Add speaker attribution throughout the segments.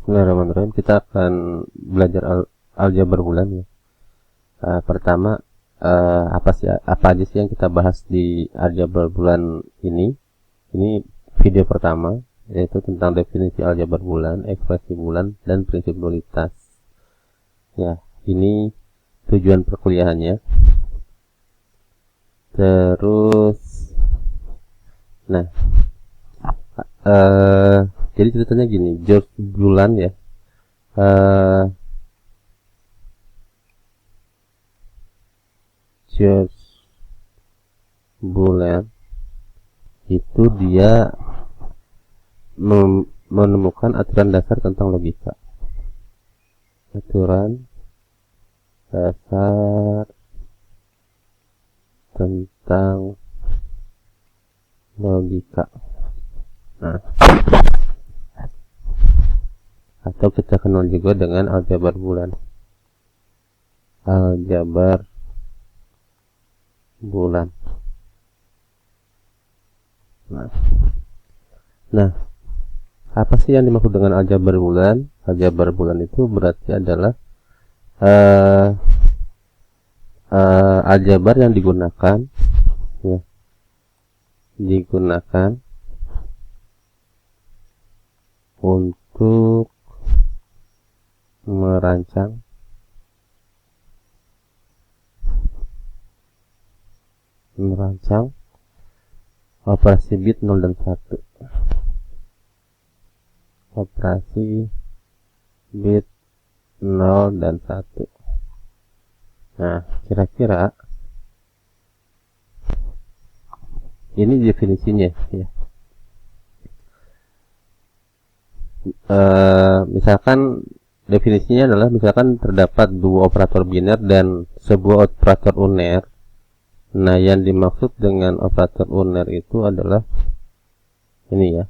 Speaker 1: Bismillahirrahmanirrahim. Kita akan belajar aljabar bulan ya. Pertama, apa aja sih yang kita bahas di aljabar bulan ini? Ini video pertama, yaitu tentang definisi aljabar bulan, ekspresi bulan, dan prinsip nulitas. Ya, ini tujuan perkuliahannya. Terus, nah, jadi ceritanya gini, George Bulan ya, George Bulan itu dia menemukan aturan dasar tentang logika. Aturan dasar tentang logika. Nah, atau kita kenal juga dengan aljabar bulan. Aljabar bulan. Nah, apa sih yang dimaksud dengan aljabar bulan? Aljabar bulan itu berarti adalah aljabar yang digunakan ya, digunakan untuk merancang operasi bit 0 dan 1. Operasi bit 0 dan 1. Nah, kira-kira ini definisinya ya. Misalkan definisinya adalah misalkan terdapat dua operator biner dan sebuah operator uner. Nah, yang dimaksud dengan operator uner itu adalah ini ya.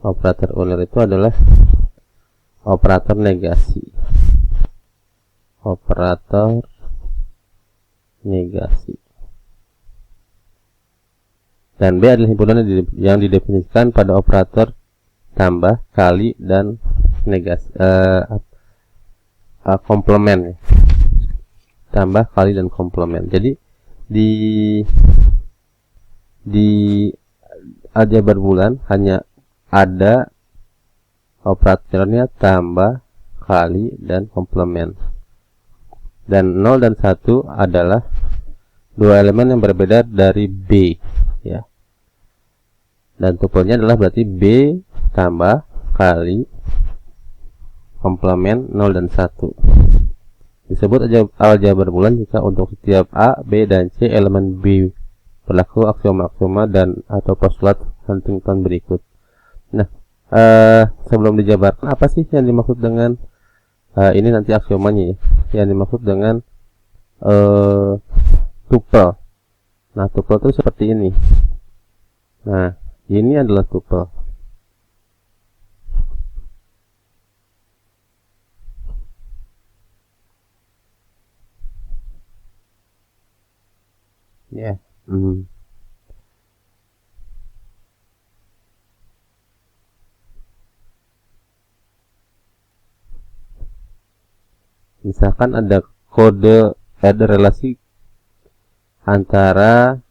Speaker 1: Operator uner itu adalah operator negasi. Operator negasi. Dan B adalah himpunan yang didefinisikan pada operator tambah, kali, dan negasi, komplement ya. Tambah, kali, dan komplement. Jadi di aljabar bulan hanya ada operatornya tambah, kali, dan komplement. Dan 0 dan 1 adalah dua elemen yang berbeda dari B ya. Dan tupelnya adalah berarti B tambah, kali, komplement 0 dan 1. Disebut aljabar bulan jika untuk setiap A, B, dan C elemen B berlaku aksioma-aksioma dan atau postulat Huntington berikut. Nah, sebelum dijabarkan, apa sih yang dimaksud dengan ini nanti aksiomanya ya, yang dimaksud dengan tupel. Nah, tupel itu seperti ini. Nah, ini adalah tupel. Ya, misalkan ada relasi antara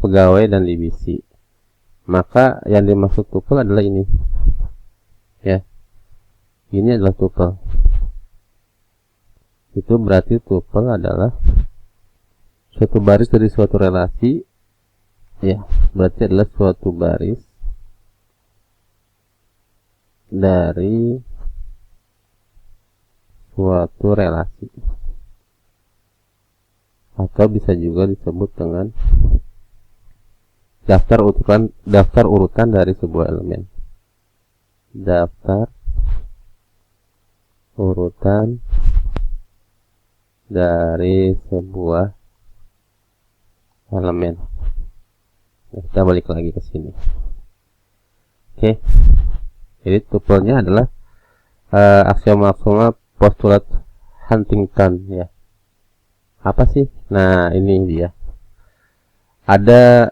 Speaker 1: pegawai dan divisi, maka yang dimaksud tupel adalah ini ya. Ini adalah tupel. Itu berarti tupel adalah suatu baris dari suatu relasi ya, berarti adalah suatu baris dari suatu relasi, atau bisa juga disebut dengan daftar urutan dari sebuah elemen. Daftar urutan dari sebuah elemen. Nah, kita balik lagi ke sini. Oke. Jadi tupelnya adalah aksioma-aksioma postulat Huntington ya. Apa sih? Nah, ini dia. Ada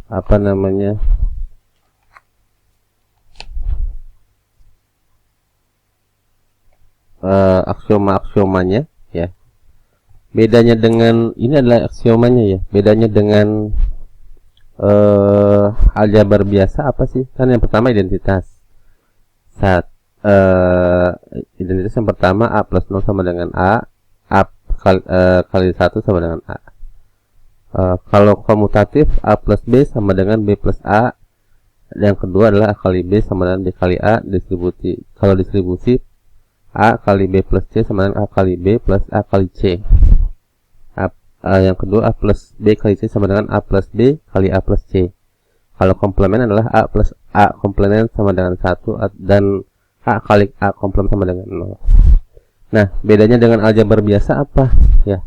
Speaker 1: apa namanya? aksioma-aksiomanya ya. Bedanya dengan ini adalah aksiomanya ya. Bedanya dengan aljabar biasa apa sih? Kan yang pertama identitas. Identitas yang pertama A plus 0 sama dengan A kali 1 sama dengan A. Kalau komutatif A plus B sama dengan B plus A. Yang kedua adalah A kali B sama dengan B kali A distribusi. Kalau distribusi A kali B plus C sama dengan A kali B plus A kali C. Yang kedua A plus B kali C sama dengan A plus B kali A plus C. Kalau komplement adalah A plus A komplement sama dengan 1 dan A kali A komplement sama dengan 0. Nah, bedanya dengan aljabar biasa apa? Ya.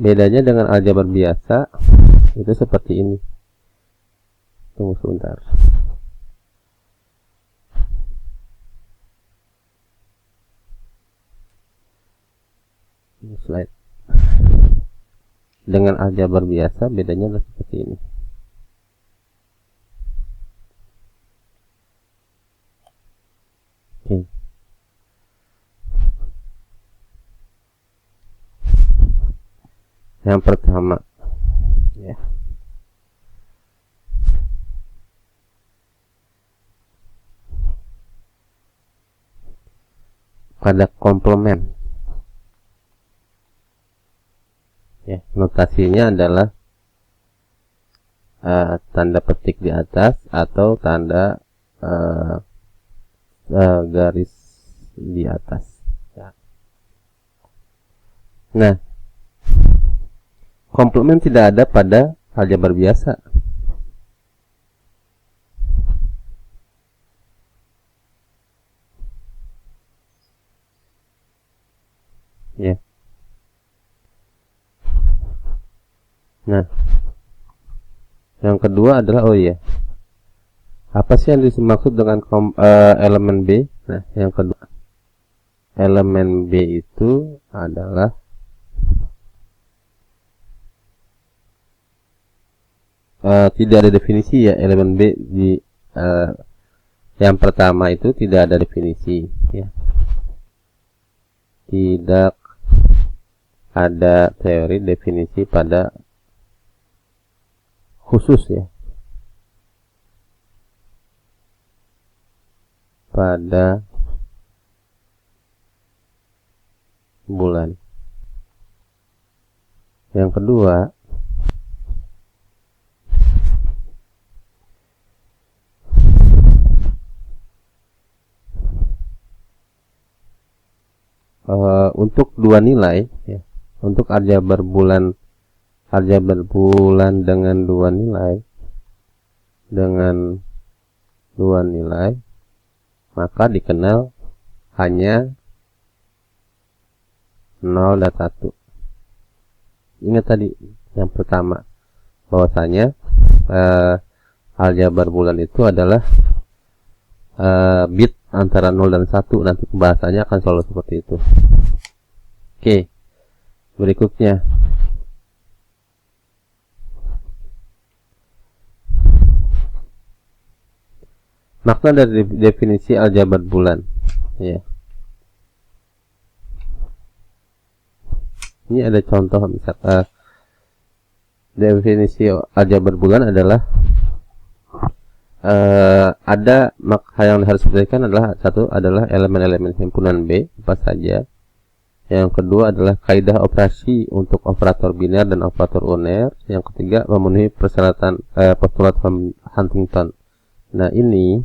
Speaker 1: Bedanya dengan aljabar biasa itu seperti ini. Tunggu sebentar. Ini slide. Dengan aljabar biasa bedanya adalah seperti ini. Oke. Yang pertama ya. Pada komplement ya, notasinya adalah tanda petik di atas atau tanda garis di atas ya. Nah, komplement tidak ada pada aljabar biasa ya. Nah, yang kedua adalah apa sih yang dimaksud dengan elemen B? Nah, yang kedua elemen B itu adalah tidak ada definisi ya. Elemen B di yang pertama itu tidak ada definisi ya. Tidak ada teori definisi pada khusus ya, pada bulan. Yang kedua untuk dua nilai ya, untuk aljabar bulan dengan dua nilai maka dikenal hanya 0 dan 1. Ingat tadi yang pertama bahwasanya aljabar bulan itu adalah bit antara 0 dan 1. Nanti pembahasannya akan selalu seperti itu. Oke, berikutnya makna dari definisi aljabar bulan ya. Ini ada contoh misalkan definisi aljabar bulan adalah ada yang harus diperhatikan adalah satu adalah elemen-elemen himpunan B apa saja. Yang kedua adalah kaidah operasi untuk operator biner dan operator uner. Yang ketiga memenuhi persyaratan postulat Huntington. Nah, ini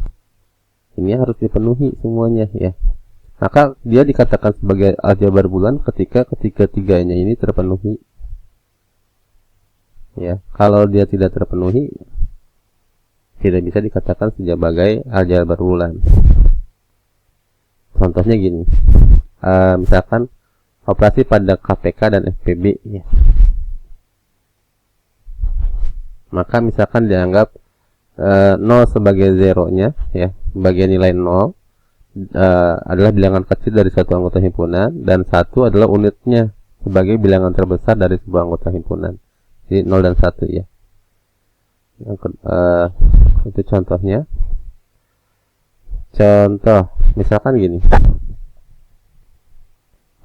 Speaker 1: harus dipenuhi semuanya ya. Maka dia dikatakan sebagai aljabar bulan ketika ketiga-tiganya ini terpenuhi. Ya, kalau dia tidak terpenuhi tidak bisa dikatakan sebagai aljabar bulan. Contohnya gini. Misalkan operasi pada KPK dan FPB ya. Maka misalkan dianggap 0 sebagai zeronya ya, sebagai nilai 0 adalah bilangan kecil dari suatu anggota himpunan dan 1 adalah unitnya sebagai bilangan terbesar dari sebuah anggota himpunan. Jadi 0 dan 1 ya. Itu contohnya. Contoh misalkan gini.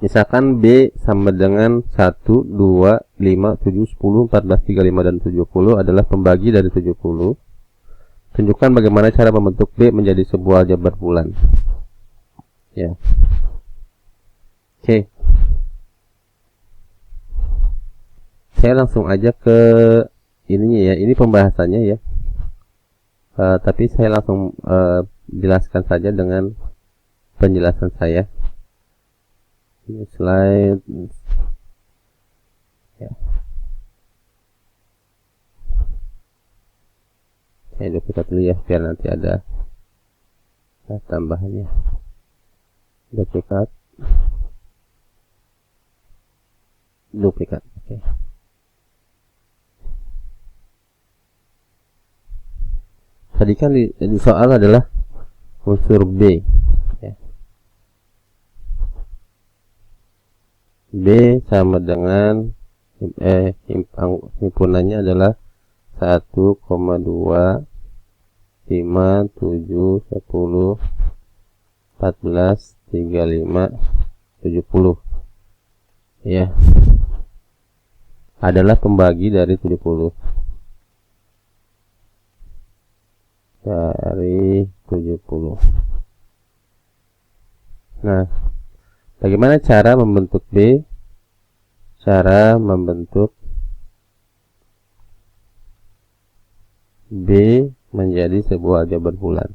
Speaker 1: Misalkan B sama dengan 1, 2, 5, 7, 10, 14, 35, dan 70 adalah pembagi dari 70. Tunjukkan bagaimana cara membentuk B menjadi sebuah aljabar bulan. Ya. Oke. Saya langsung aja ke ininya ya. Ini pembahasannya ya. Tapi saya langsung jelaskan saja dengan penjelasan saya. Ini slide ya. Saya duplikat dulu ya biar nanti ada tambahannya. Duplikat. Oke. Tadi kan di soal adalah unsur B ya. B sama dengan himpunannya adalah 1,2, 5, 7, 10, 14, 35, 70 ya, adalah pembagi dari 70. Nah, bagaimana cara membentuk B? Cara membentuk B menjadi sebuah aljabar bulan.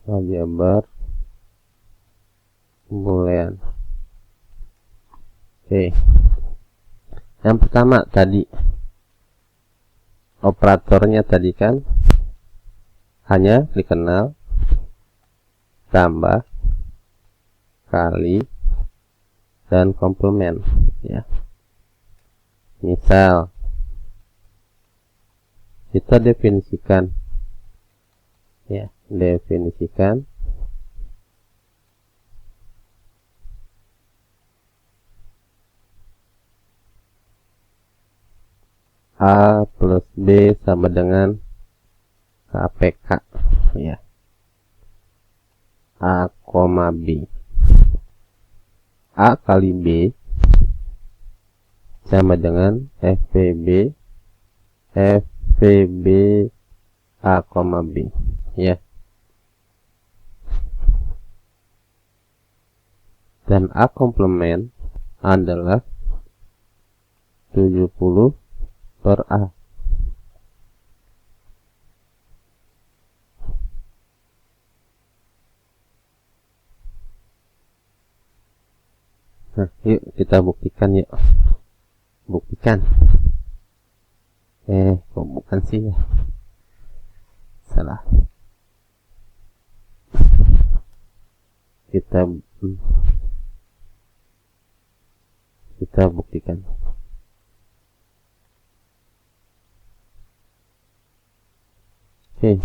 Speaker 1: Aljabar boolean. Oke. Yang pertama tadi operatornya tadi kan hanya dikenal tambah, kali, dan komplement ya. Misal kita definisikan ya, definisikan A plus B sama dengan APK ya, A, B. A kali B sama dengan FVB A, B ya. Dan A komplement adalah 70 per A. Nah, yuk kita buktikan yuk. Buktikan. Kok bukan sih ya? Salah. Kita buktikan. Oke.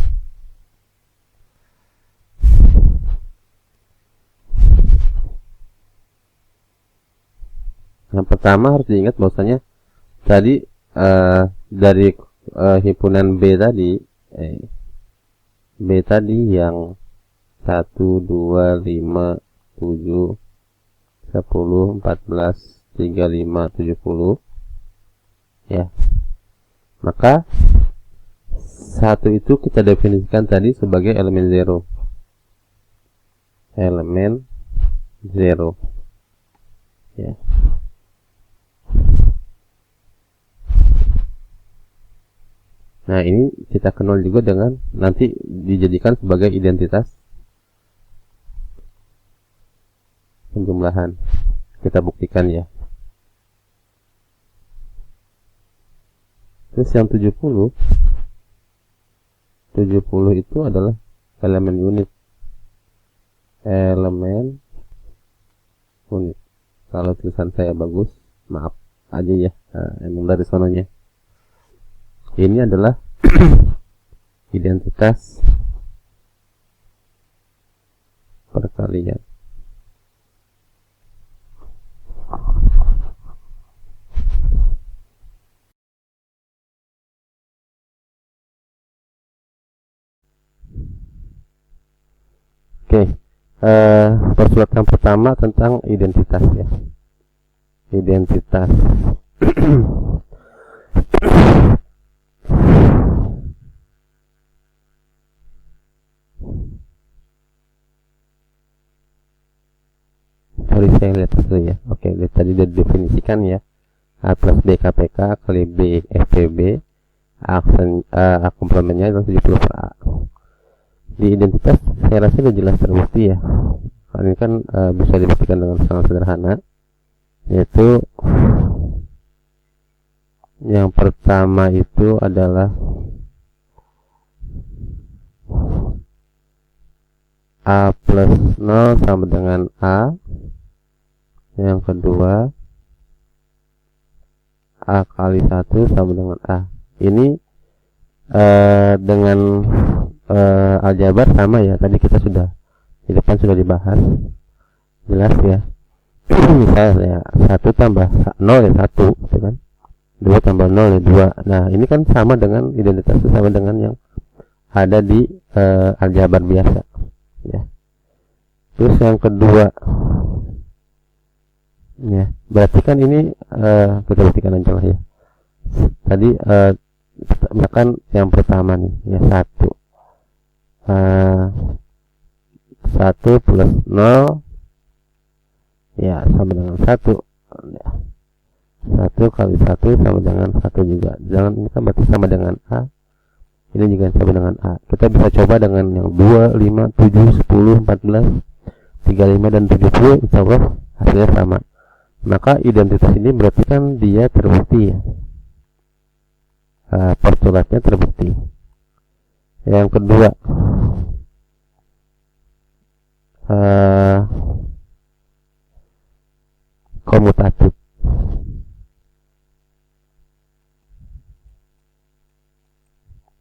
Speaker 1: Yang pertama harus diingat bahwasanya tadi dari himpunan B tadi yang 1, 2, 5, 7, 10, 14, 35, 70 ya. Maka satu itu kita definisikan tadi sebagai elemen 0. Elemen 0 ya. Nah, ini kita kenal juga dengan nanti dijadikan sebagai identitas penjumlahan. Kita buktikan ya. Terus yang 70 itu adalah elemen unit. Elemen unit. Kalau tulisan saya bagus, maaf aja ya. Emang dari sononya. Ini adalah identitas perkalian. Persulatan pertama tentang identitas ya. Identitas. Sorry, saya lihat dulu ya. Oke, tadi didefinisikan ya. A plus B KPK kali B FPB, A komplemennya adalah 70 per A. Di identitas saya rasa sudah jelas terbukti ya. Ini kan bisa dibuktikan dengan sangat sederhana, yaitu yang pertama itu adalah A plus 0 sama dengan A. Yang kedua A kali 1 sama dengan A. Ini dengan aljabar sama ya. Tadi kita sudah di depan sudah dibahas, jelas ya. Misalnya 1 tambah 0 ya 1 gitu kan, 2 tambah 0 ya 2. Nah ini kan sama dengan identitas, sama dengan yang ada di aljabar biasa ya. Terus yang kedua ya, berarti kan ini kita buktikan aja lah ya. Tadi misalkan yang pertama nih ya 1 plus 0 ya sama dengan 1 ya. 1 kali 1 sama dengan 1 juga. Jangan, ini kan berarti sama dengan A. Ini juga sama dengan A. Kita bisa coba dengan yang 2, 5, 7, 10, 14, 35 dan 70, insya Allah hasilnya sama. Maka identitas ini berarti kan dia terbukti ya. Postulatnya terbukti. Yang kedua komutatif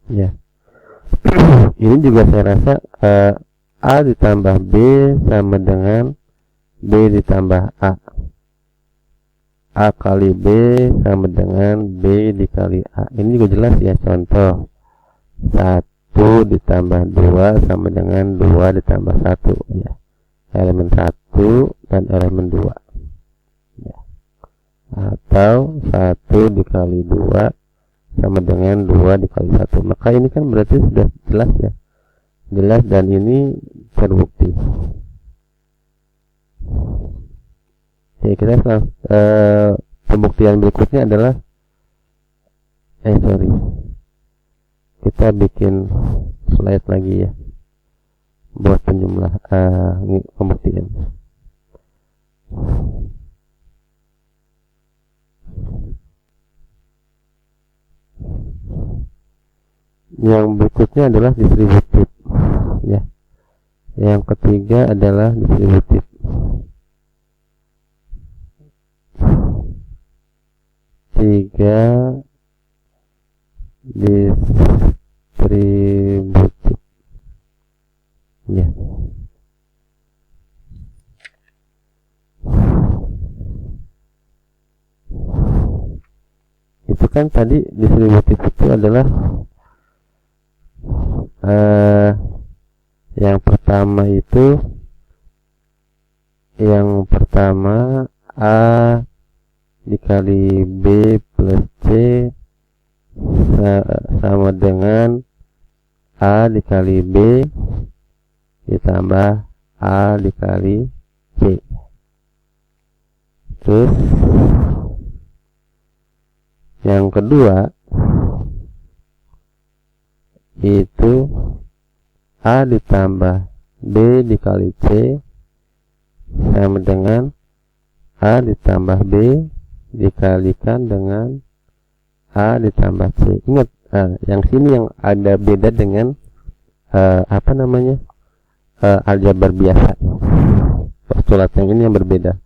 Speaker 1: ya. Ini juga saya rasa A ditambah B sama dengan B ditambah A. A kali B sama dengan B dikali A. Ini juga jelas ya. Contoh 1 ditambah 2 sama dengan 2 ditambah 1 ya. Elemen 1 dan elemen 2 ya. Atau 1 dikali 2 sama dengan 2 dikali 1. Maka ini kan berarti sudah jelas ya. Jelas dan ini terbukti. Oke, kita pembuktian berikutnya adalah kita bikin slide lagi ya buat penjumlah pembuktian. Yang berikutnya adalah distributif ya. Yang ketiga adalah distributif. Tiga distributif ya. Itu kan tadi distributif itu adalah yang pertama itu, yang pertama A dikali B plus C sama dengan A dikali B ditambah A dikali C. Terus yang kedua itu A ditambah B dikali C sama dengan A ditambah B dikalikan dengan A ditambah C. Ingat, yang sini yang ada beda dengan aljabar biasa. Postulat yang ini yang berbeda.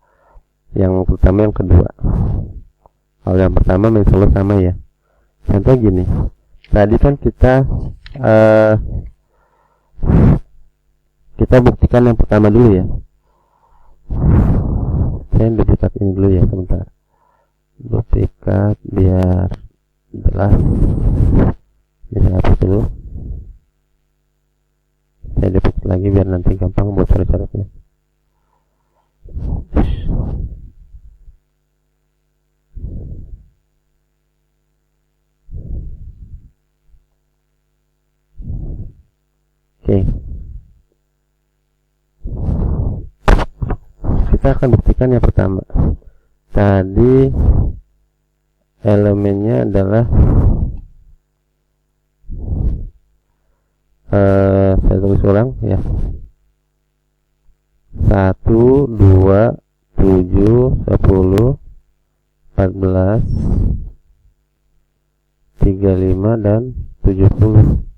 Speaker 1: Yang pertama, yang kedua. Kalau yang pertama misalnya sama ya. Contoh gini. Tadi kan kita buktikan yang pertama dulu ya. Saya duplikat ini dulu ya, sebentar. Duplikat biar jelas. Bisa hapus dulu. Saya duplikat lagi biar nanti gampang buat coret-coretnya. Oke. Kita akan buktikan yang pertama. Tadi elemennya adalah saya tulis ulang ya, 1, 2, 7, 10, 14, 35 dan 70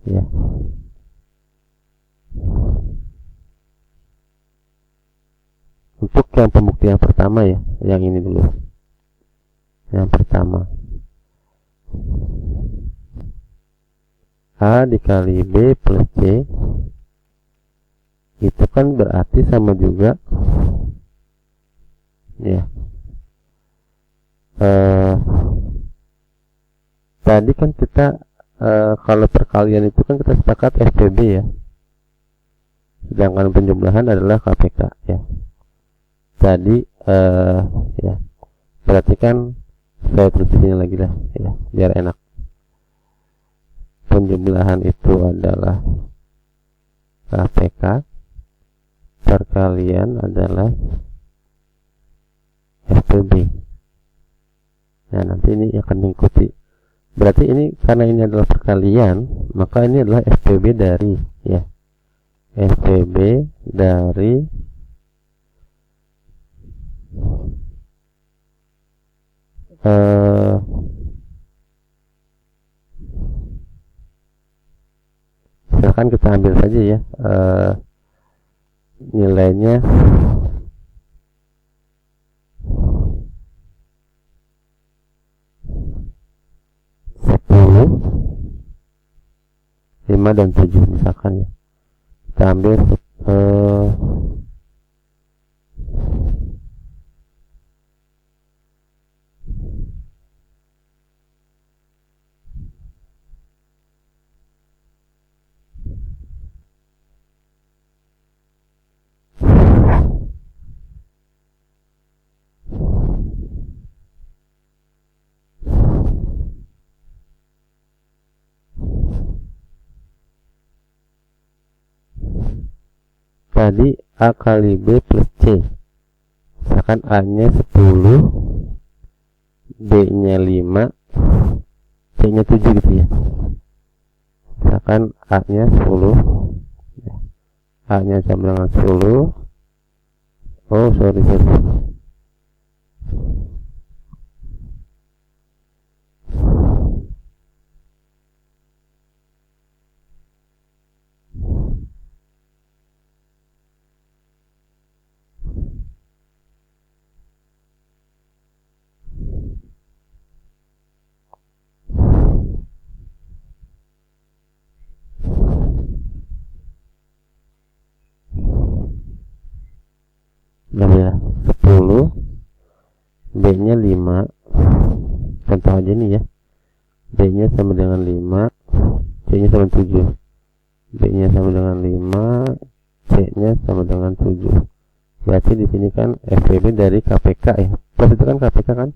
Speaker 1: ya. Untuk yang pembuktian pertama ya, yang ini dulu. Yang pertama, A dikali B plus C itu kan berarti sama juga ya. Tadi kan kita kalau perkalian itu kan kita sepakat FPB ya, sedangkan penjumlahan adalah KPK ya. Tadi ya, berarti kan saya tulis di sini lagi lah ya, biar enak. Penjumlahan itu adalah KPK, perkalian adalah FPB. Nah, nanti ini akan mengikuti. Berarti ini karena ini adalah perkalian, maka ini adalah FPB dari ya. FPB dari misalkan kita ambil saja ya, nilainya 10, 5 dan 7 misalkan ya. Kita ambil tadi A kali B plus C, misalkan A nya 10, B nya 5, C nya 7 gitu ya. Misalkan A nya 10, A nya sama dengan 10. Oh sorry. Ya, 10, B nya 5, contoh aja nih ya, B nya sama dengan 5, C nya sama 7, B nya sama dengan 5, C nya sama dengan 7. Berarti di sini kan FPB dari KPK ya, plus itu kan KPK kan,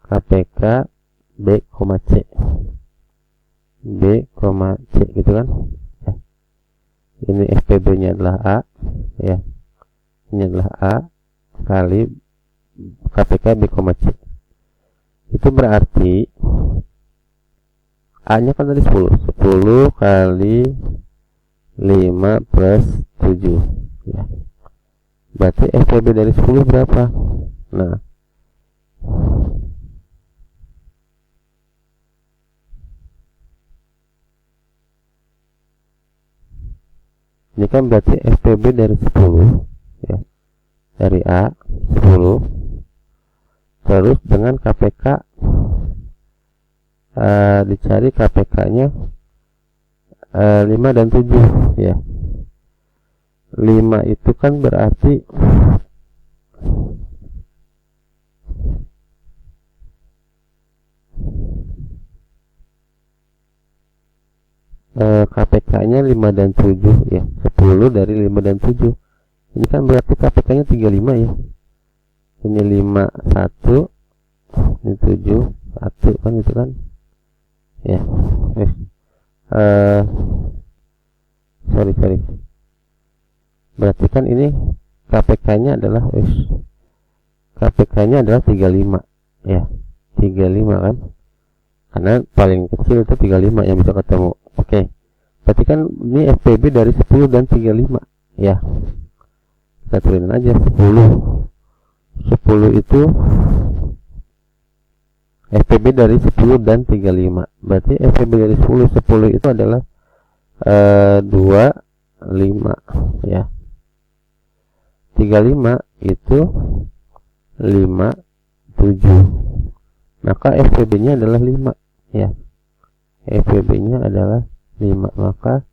Speaker 1: KPK B, C, B, C gitu kan ya. Ini FPB nya adalah A ya, ini adalah A kali KPK B, C. Itu berarti A nya kan tadi 10 kali 5 plus 7 ya. Berarti FPB dari 10 berapa? Nah, ini kan berarti FPB dari 10 ya, dari A 10 terus dengan KPK dicari KPK nya 5 dan 7 ya. 5 itu kan berarti KPK-nya 5 dan 7 ya. 10 dari 5 dan 7. Ini kan berarti KPK-nya 35 ya. Ini 5 1, ini 7 1 kan, itu kan. Ya. Sorry. Berarti kan ini KPK-nya adalah 35 ya. 35 kan. Karena paling kecil itu 35 yang bisa ketemu. Oke. Berarti kan ini FPB dari 10 dan 35 ya. Kita turunin aja 10 itu FPB dari 10 dan 35. Berarti FPB dari 10 itu adalah 25 ya. 35 itu 5 7. Maka FPB-nya adalah 5 ya. FPB-nya adalah 5, maka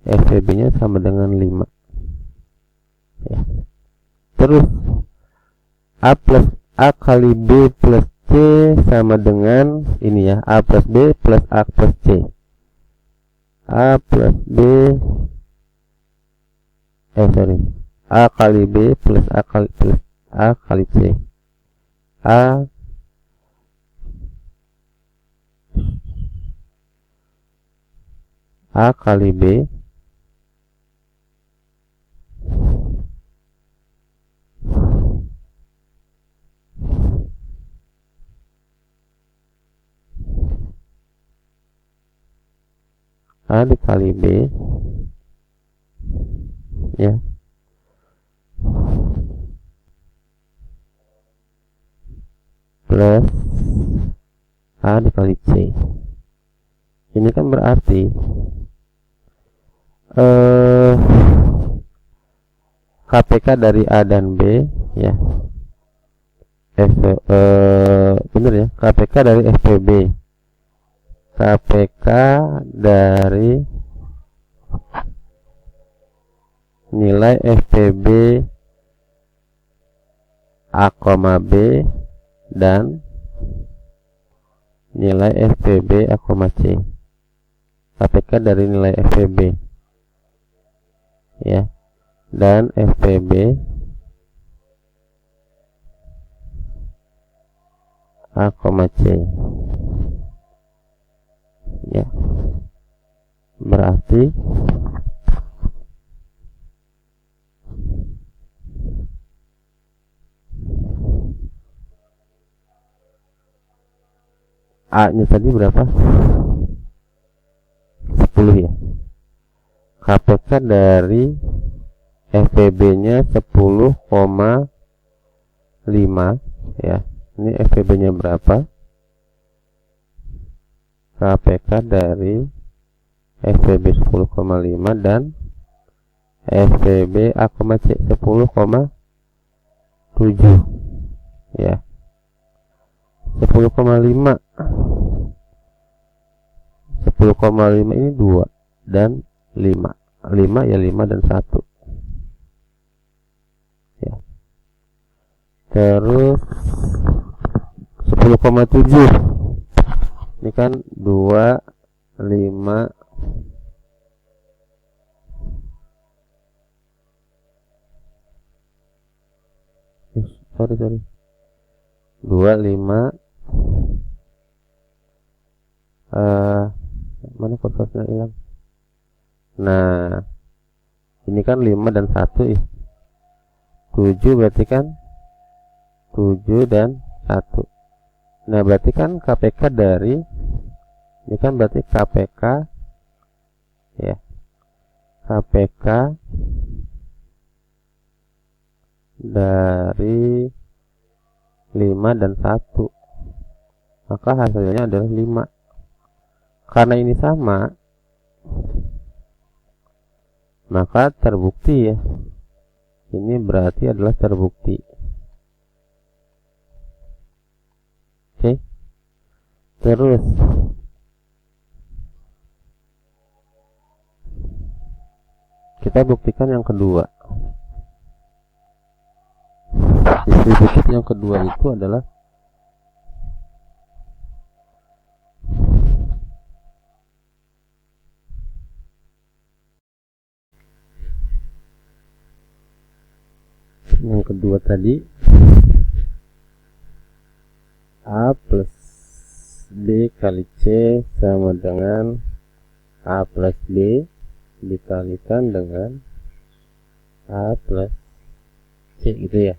Speaker 1: FPB-nya sama dengan 5 ya. Terus A kali B plus C sama dengan ini ya, A plus B plus A plus C. A plus B A kali B plus A kali C. A kali B A dikali B ya, plus A dikali C. Ini kan berarti KPK dari A dan B ya, bener ya, KPK dari FPB, KPK dari nilai FPB A, B dan nilai FPB A, C. KPK dari nilai FPB ya, dan FPB A, C ya. Berarti A nya tadi berapa? 10 ya. KPK dari FPB nya 10,5 ya. Ini FPB nya berapa? KPK dari FPB 10,5 dan FPB A, C 10,7 ya. 10,5 ini 2 dan 5 ya, 5 dan 1 ya. Terus 10,7 ini kan 2 5 sorry 2 5 mana kursornya hilang. Nah ini kan 5 dan 1 ya, 7 berarti kan 7 dan 1. Nah berarti kan KPK dari ini kan berarti KPK ya, KPK dari 5 dan 1, maka hasilnya adalah 5. Karena ini sama, maka terbukti ya, ini berarti adalah terbukti. Oke. Terus kita buktikan yang kedua. Distributif yang kedua itu adalah kedua tadi, A plus B kali C sama dengan A plus B dikalikan dengan A plus C gitu ya.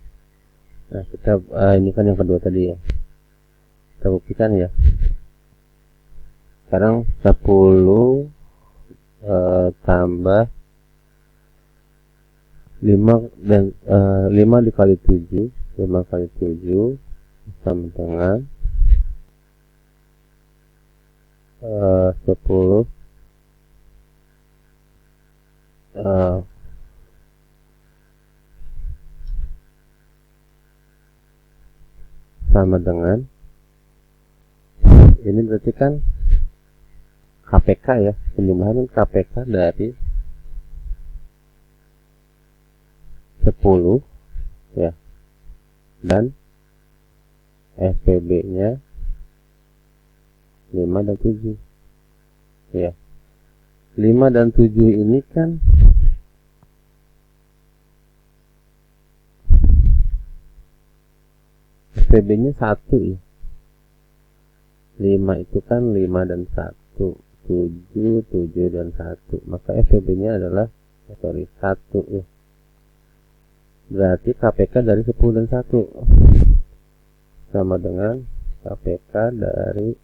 Speaker 1: Nah kita ini kan yang kedua tadi ya, kita buktikan ya. Sekarang 10 tambah 5 dan 5 dikali 7, 5 kali 7 sama dengan 10 sama dengan, ini berarti kan KPK ya, penjumlahan KPK dari 10 ya, dan FPB nya 5 dan 7 ya. 5 dan 7 ini kan FPB nya 1 ya. 5 itu kan 5 dan 1, 7 dan 1, maka FPB nya adalah 1 ya. Berarti KPK dari 10 dan 1 sama dengan KPK dari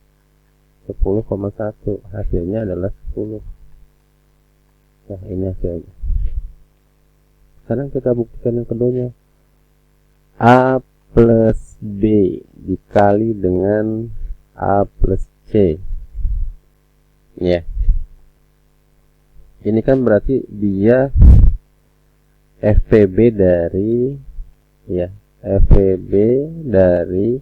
Speaker 1: 10,1, hasilnya adalah 10. Nah ini hasilnya. Sekarang kita buktikan yang keduanya. A plus B dikali dengan A plus C ya. Ini kan berarti dia FPB dari ya, FPB dari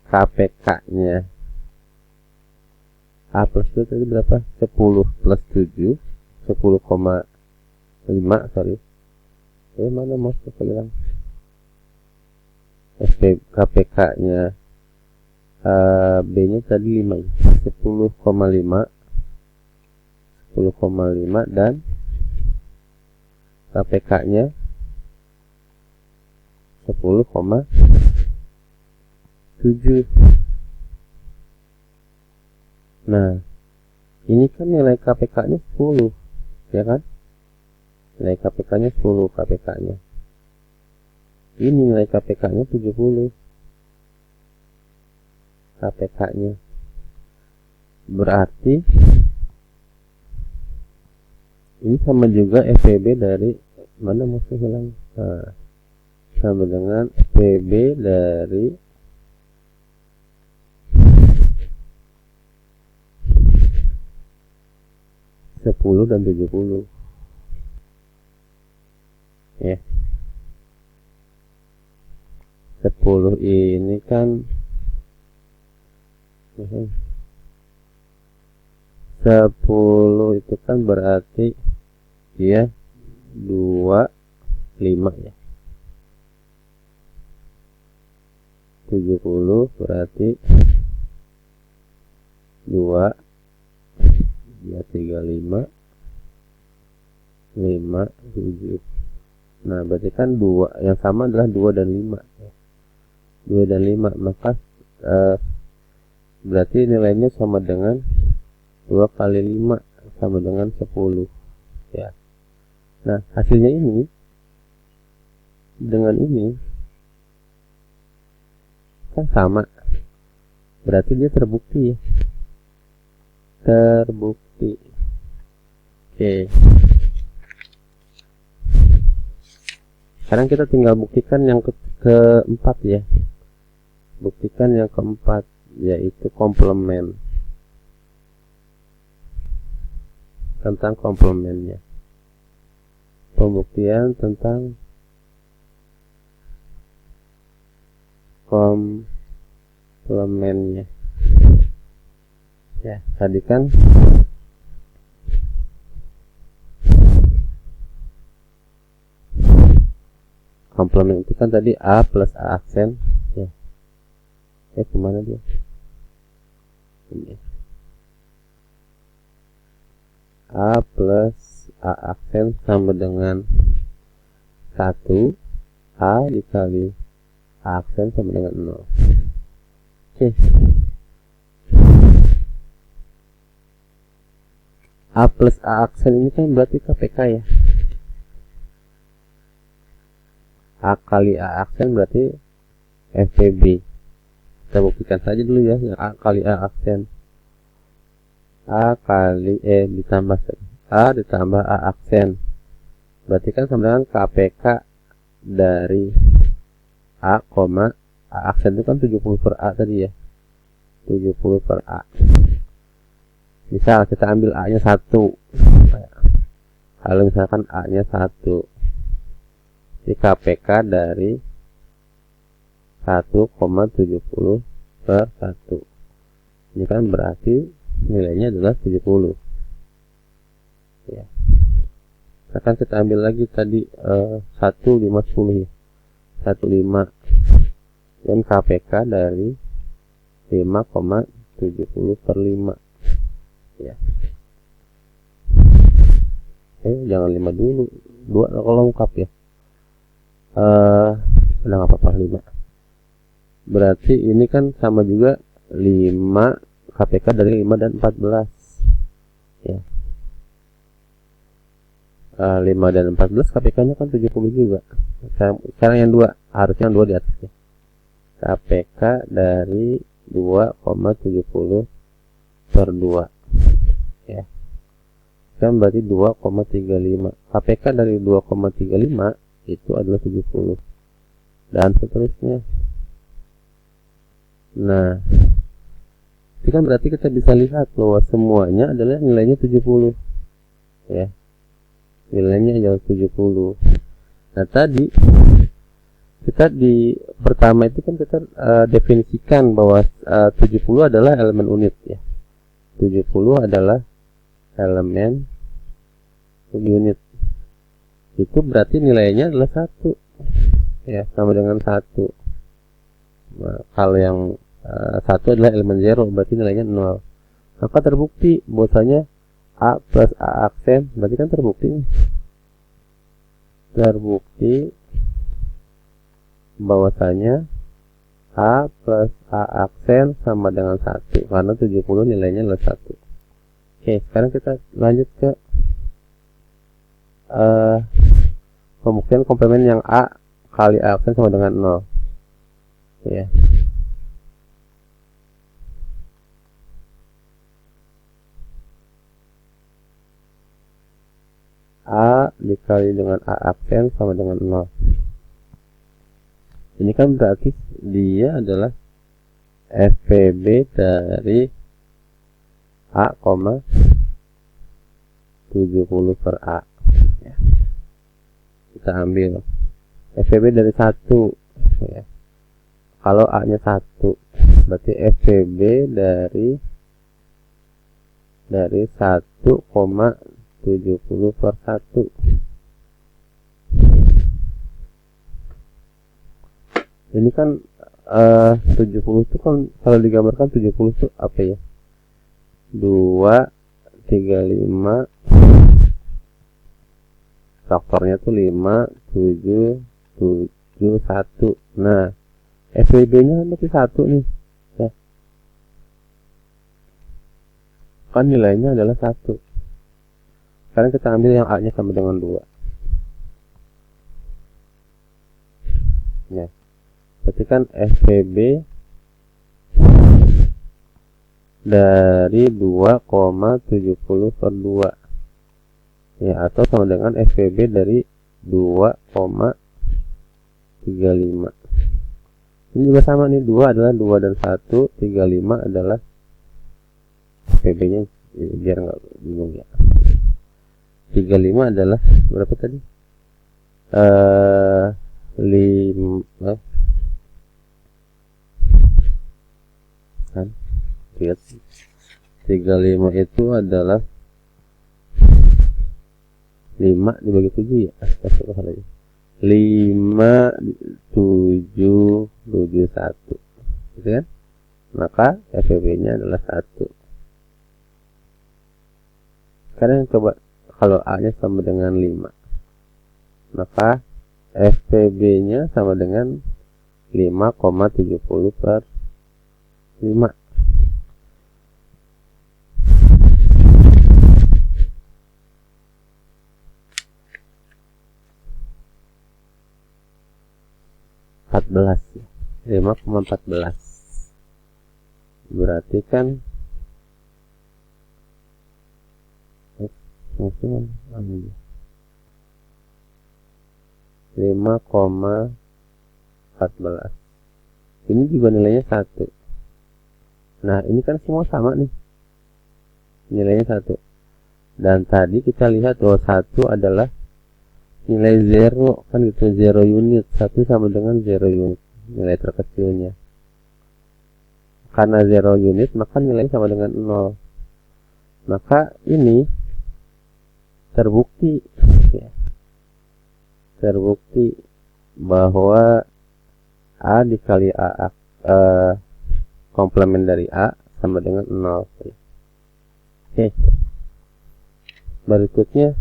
Speaker 1: KPK nya A plus itu tadi berapa? 10 plus 7, 10,5 sorry. Mana mau saya bilang? KPK nya B nya tadi 5 ya. 10,5 dan KPK nya 10,7. Nah ini kan nilai KPK nya 10 ya kan, nilai KPK nya 10, KPK nya ini nilai KPK nya 70, KPK nya berarti ini sama juga FPB dari mana musuh hilang. Nah, sama dengan FPB dari 10 dan 70 ya. 10 ini kan 10 itu kan berarti dia 25 ya. 70 berarti 2 ya, 35 5 7. Nah berarti kan 2 yang sama adalah 2 dan 5 ya. 2 dan 5, maka berarti nilainya sama dengan 2 kali 5 sama dengan 10 ya. Nah hasilnya ini dengan ini kan sama, berarti dia terbukti ya, terbukti. Oke, sekarang kita tinggal buktikan yang keempat ya. Buktikan yang keempat, yaitu komplement, tentang komplemennya. Pembuktian tentang komplemennya ya. Tadi kan komplement itu kan tadi A plus A aksen ya. Kemana dia? Ini. A plus A aksen sama dengan 1 A dikali A aksen sama dengan 0. Oke. A plus A aksen ini kan berarti KPK ya. A kali A aksen berarti FPB. Kita buktikan saja dulu ya, yang A kali A aksen. A kali ditambah A ditambah A aksen. Berarti kan sama dengan KPK dari A, A aksen itu kan 70 per A tadi ya. 70 per A. Misal kita ambil A nya 1. Kalau misalkan A nya 1, di KPK dari 1,70 per 1. Ini kan berarti nilainya adalah 70 ya. Akan kita ambil lagi tadi 1,510 ya. 15 dan KPK dari 5,70 per 5 ya. Jangan 5 dulu, 2 kalau lengkap ya. Udah nggak apa-apa 5. Berarti ini kan sama juga 5 KPK dari 5 dan 14 ya. 5 dan 14 KPK nya kan 70 juga. Sekarang yang 2, harusnya yang 2 di atasnya. KPK dari 2,70 per 2 ya. Kan berarti 2,35. KPK dari 2,35 itu adalah 70 dan seterusnya. Nah, ini kan berarti kita bisa lihat bahwa semuanya adalah nilainya 70 ya. Nilainya adalah 70. Nah, tadi kita di pertama itu kan kita definisikan bahwa 70 adalah elemen unit ya. 70 adalah elemen unit. Itu berarti nilainya adalah 1 ya, sama dengan 1. Nah, kalau yang 1 adalah elemen 0, berarti nilainya 0. Maka terbukti bahwasanya A plus A aksen, berarti kan terbukti bahwasanya A plus A aksen sama dengan 1, karena 70 nilainya adalah 1. Oke, sekarang kita lanjut ke pembuktian komplemen yang A kali A aksen sama dengan 0 ya. A dikali dengan A aksen sama dengan 0. Ini kan berarti dia adalah FPB dari A, 70 per A ya. Kita ambil FPB dari 1 ya. Kalau A nya 1, berarti FPB dari 1,70 per 1. Ini kan 70 itu kan kalau digambarkan 70 itu apa ya? 2, 35, faktornya tuh 5, 7, 7, 1. Nah, FPB nya masih 1 nih ya. Kan nilainya adalah 1. Sekarang kita ambil yang A nya sama dengan 2 ya. Berarti kan FPB dari 2,70 per 2 ya, atau sama dengan FPB dari 2,35. Ini juga sama nih, 2 adalah 2 dan 1, 35 adalah FPB nya biar nggak bingung ya. 35 adalah berapa tadi? 5 kan? Lihat, 35 itu adalah 5 dibagi 7 ya. Astagfirullahaladzim. 5, 7, 7, 1 gitu kan? Maka FPB nya adalah 1. Sekarang coba kalau A nya sama dengan 5, maka FPB-nya sama dengan 5,70 per 5. (14) 5,14 berarti kan maksimal 5,14. Ini juga nilainya 1. Nah, ini kan semua sama nih. Nilainya 1. Dan tadi kita lihat bahwa 1 adalah nilai 0 kan gitu, 0 unit. 1 sama dengan 0 unit, nilai terkecilnya. Karena 0 unit maka nilai sama dengan 0. Maka ini terbukti ya. Terbukti bahwa A dikali A, komplement dari A sama dengan 0. Oke. Berikutnya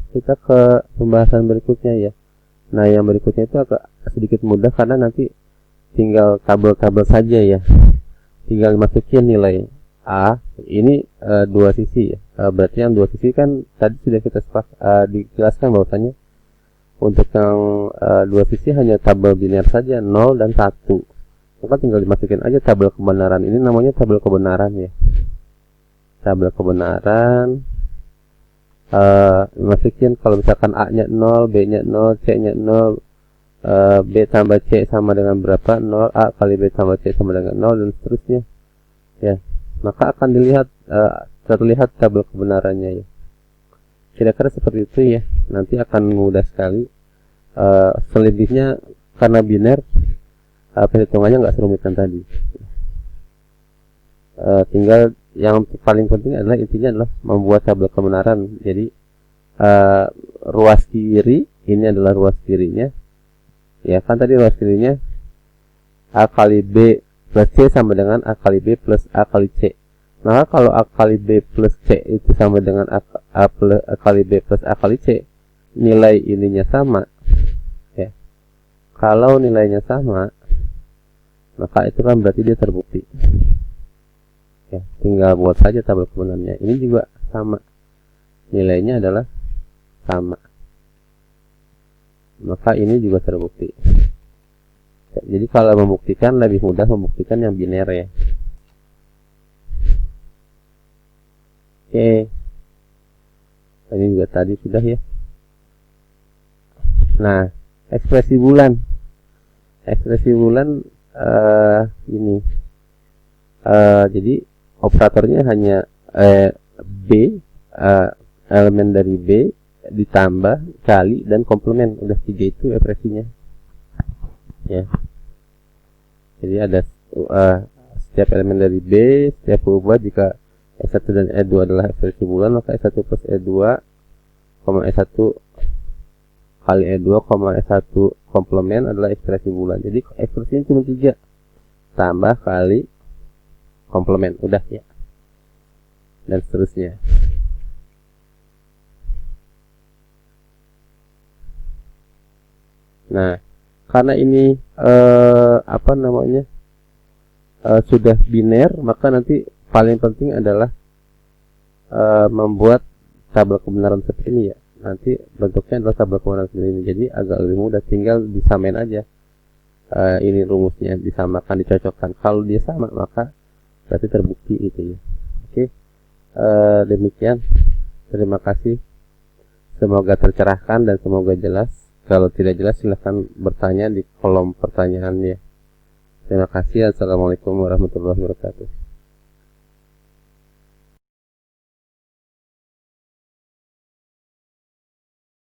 Speaker 1: kita ke pembahasan berikutnya ya. Nah, yang berikutnya itu agak sedikit mudah karena nanti tinggal tabel-tabel saja ya. Tinggal masukin nilai A. Ini dua sisi ya. Berarti yang dua sisi kan tadi sudah kita dijelaskan bahwasanya untuk yang dua sisi hanya tabel biner saja, 0 dan 1. Maka tinggal dimasukin aja tabel kebenaran. Ini namanya tabel kebenaran ya. Tabel kebenaran, masukin kalau misalkan A nya 0, B nya 0, C nya 0, B tambah C sama dengan berapa? 0, A kali B tambah C sama dengan 0, dan seterusnya ya. Maka akan dilihat terlihat tabel kebenarannya ya. Kira-kira seperti itu ya. Nanti akan mudah sekali. Selebihnya karena biner, perhitungannya nggak serumitan tadi. Tinggal yang paling penting adalah intinya adalah membuat tabel kebenaran. Jadi ruas kiri ini adalah ruas kirinya. Ya kan tadi ruas kirinya A kali B plus C sama dengan A kali B plus A kali C. Maka kalau A kali B plus C itu sama dengan A kali B plus A kali C, nilai ininya sama ya. Kalau nilainya sama, maka itu kan berarti dia terbukti ya. Tinggal buat saja tabel kebenarannya. Ini juga sama, nilainya adalah sama, maka ini juga terbukti. Jadi kalau membuktikan lebih mudah membuktikan yang biner ya. Oke. Ini juga tadi sudah ya. Nah, ekspresi bulan. Ekspresi bulan ini. Jadi operatornya hanya B, elemen dari B ditambah kali dan komplement. Udah 3 itu ekspresinya. Ya. Jadi ada setiap elemen dari B, setiap berubah jika E1 dan E2 adalah ekspresi bulan, maka E1 plus E2, E1 kali E2, E1 komplement adalah ekspresi bulan. Jadi ekspresinya cuma 3. Tambah kali komplement. Udah ya. Dan seterusnya. Nah, karena ini sudah biner, maka nanti paling penting adalah membuat tabel kebenaran seperti ini ya. Nanti bentuknya adalah tabel kebenaran seperti ini. Jadi agak lebih mudah, tinggal disamain aja. Ini rumusnya disamakan, dicocokkan. Kalau dia sama maka berarti terbukti itu ya. Oke. Demikian. Terima kasih. Semoga tercerahkan dan semoga jelas. Kalau tidak jelas silahkan bertanya di kolom pertanyaannya. Terima kasih. Assalamualaikum warahmatullahi wabarakatuh.